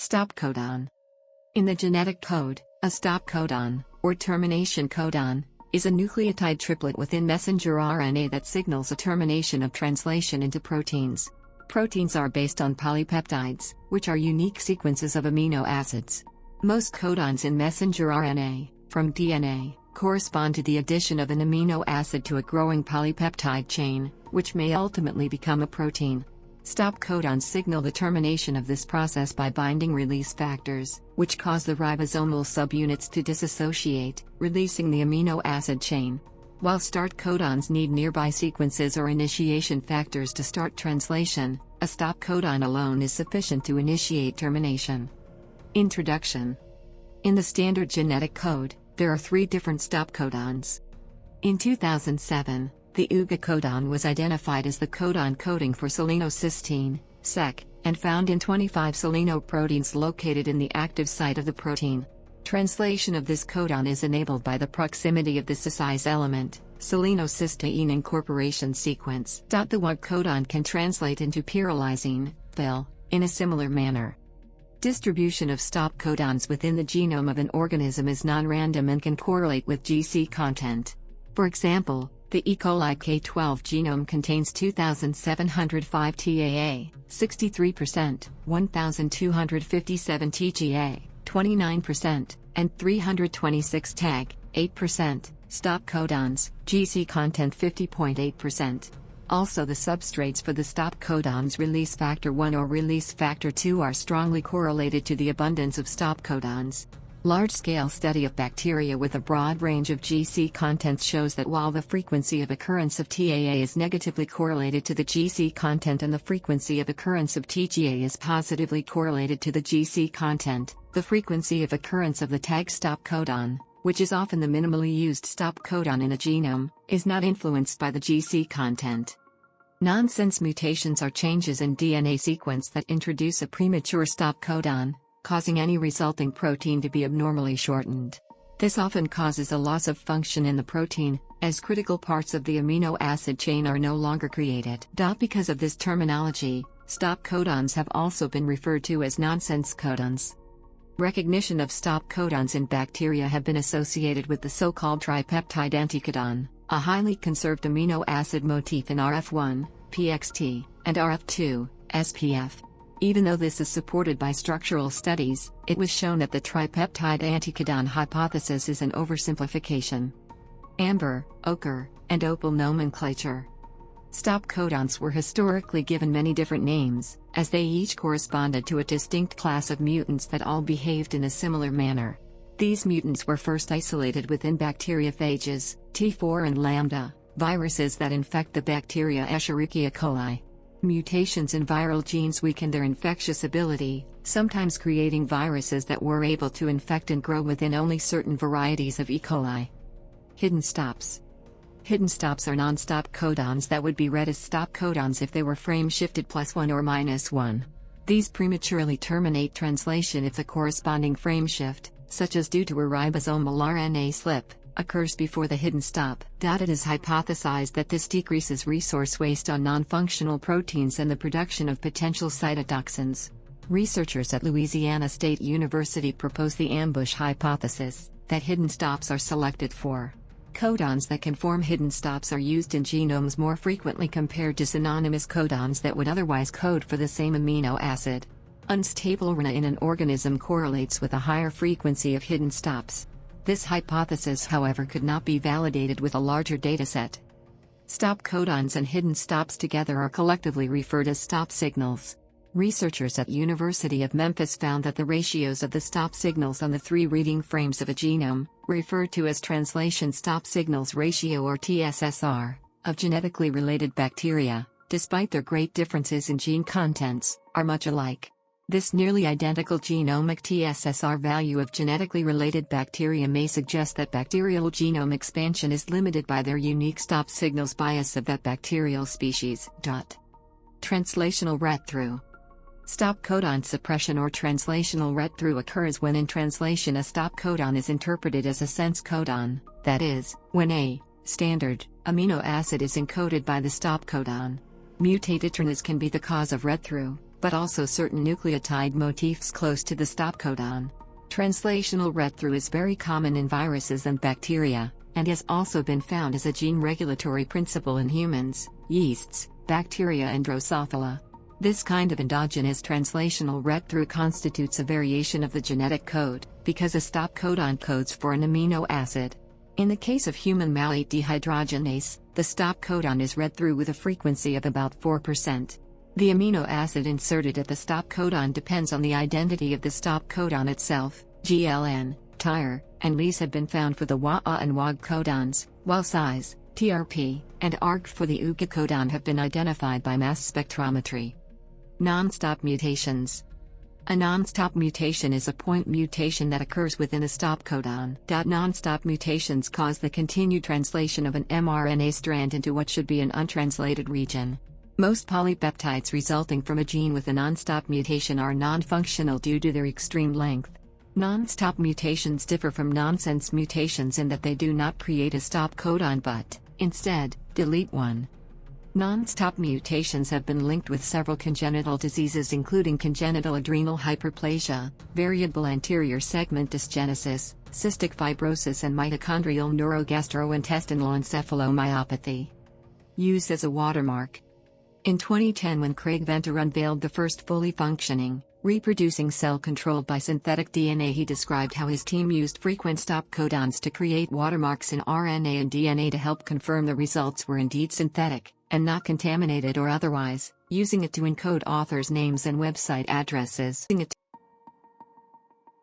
Stop codon. In the genetic code, a stop codon, or termination codon, is a nucleotide triplet within messenger RNA that signals a termination of translation into proteins. Proteins are based on polypeptides, which are unique sequences of amino acids. Most codons in messenger RNA, from DNA, correspond to the addition of an amino acid to a growing polypeptide chain, which may ultimately become a protein. Stop codons signal the termination of this process by binding release factors, which cause the ribosomal subunits to disassociate, releasing the amino acid chain. While start codons need nearby sequences or initiation factors to start translation, a stop codon alone is sufficient to initiate termination. Introduction. In the standard genetic code, there are 3 different stop codons. In 2007, the E.col codon was identified as the codon coding for selenocysteine, SEC, and found in 25 selenoproteins located in the active site of the protein. Translation of this codon is enabled by the proximity of the cis element, selenocysteine incorporation sequence. The E.col codon can translate into pyrrolysine, PHIL, in a similar manner. Distribution of stop codons within the genome of an organism is non-random and can correlate with GC content. For example, the E. coli K12 genome contains 2,705 TAA, 63%, 1,257 TGA, 29%, and 326 TAG, 8%, stop codons, GC content 50.8%. Also, the substrates for the stop codons release factor 1 or release factor 2 are strongly correlated to the abundance of stop codons. Large-scale study of bacteria with a broad range of GC contents shows that while the frequency of occurrence of TAA is negatively correlated to the GC content and the frequency of occurrence of TGA is positively correlated to the GC content, the frequency of occurrence of the tag stop codon, which is often the minimally used stop codon in a genome, is not influenced by the GC content. Nonsense mutations are changes in DNA sequence that introduce a premature stop codon, causing any resulting protein to be abnormally shortened. This often causes a loss of function in the protein, as critical parts of the amino acid chain are no longer created. Because of this terminology, stop codons have also been referred to as nonsense codons. Recognition of stop codons in bacteria have been associated with the so-called tripeptide anticodon, a highly conserved amino acid motif in RF1, PXT, and RF2, SPF. Even though this is supported by structural studies, it was shown that the tripeptide anticodon hypothesis is an oversimplification. Amber, ochre, and opal nomenclature. Stop codons were historically given many different names, as they each corresponded to a distinct class of mutants that all behaved in a similar manner. These mutants were first isolated within bacteriophages, T4 and lambda, viruses that infect the bacteria Escherichia coli. Mutations in viral genes weaken their infectious ability, sometimes creating viruses that were able to infect and grow within only certain varieties of E. coli. Hidden stops. Hidden stops are non-stop codons that would be read as stop codons if they were frame-shifted +1 or -1. These prematurely terminate translation if the corresponding frame shift, such as due to a ribosomal RNA slip, occurs before the hidden stop. It is hypothesized that this decreases resource waste on non-functional proteins and the production of potential cytotoxins. Researchers at Louisiana State University propose the ambush hypothesis, that hidden stops are selected for. Codons that can form hidden stops are used in genomes more frequently compared to synonymous codons that would otherwise code for the same amino acid. Unstable RNA in an organism correlates with a higher frequency of hidden stops. This hypothesis, however, could not be validated with a larger dataset. Stop codons and hidden stops together are collectively referred as stop signals. Researchers at University of Memphis found that the ratios of the stop signals on the 3 reading frames of a genome, referred to as translation stop signals ratio or TSSR, of genetically related bacteria, despite their great differences in gene contents, are much alike. This nearly identical genomic TSSR value of genetically related bacteria may suggest that bacterial genome expansion is limited by their unique stop signals bias of that bacterial species. Translational readthrough. Stop codon suppression or translational readthrough occurs when in translation a stop codon is interpreted as a sense codon, that is, when a standard amino acid is encoded by the stop codon. Mutated RNAs can be the cause of readthrough, but also certain nucleotide motifs close to the stop codon. Translational readthrough is very common in viruses and bacteria, and has also been found as a gene regulatory principle in humans, yeasts, bacteria and Drosophila. This kind of endogenous translational readthrough constitutes a variation of the genetic code, because a stop codon codes for an amino acid. In the case of human malate dehydrogenase, the stop codon is read through with a frequency of about 4%. The amino acid inserted at the stop codon depends on the identity of the stop codon itself. GLN, TIR, and LES have been found for the WA and WOG codons, while size, TRP, and ARG for the UGA codon have been identified by mass spectrometry. Non-stop mutations. A non-stop mutation is a point mutation that occurs within a stop codon. Non-stop mutations cause the continued translation of an mRNA strand into what should be an untranslated region. Most polypeptides resulting from a gene with a non-stop mutation are non-functional due to their extreme length. Non-stop mutations differ from nonsense mutations in that they do not create a stop codon but, instead, delete one. Non-stop mutations have been linked with several congenital diseases including congenital adrenal hyperplasia, variable anterior segment dysgenesis, cystic fibrosis and mitochondrial neurogastrointestinal encephalomyopathy. Used as a watermark. In 2010 when Craig Venter unveiled the first fully functioning, reproducing cell controlled by synthetic DNA, he described how his team used frequent stop codons to create watermarks in RNA and DNA to help confirm the results were indeed synthetic, and not contaminated or otherwise, using it to encode authors' names and website addresses.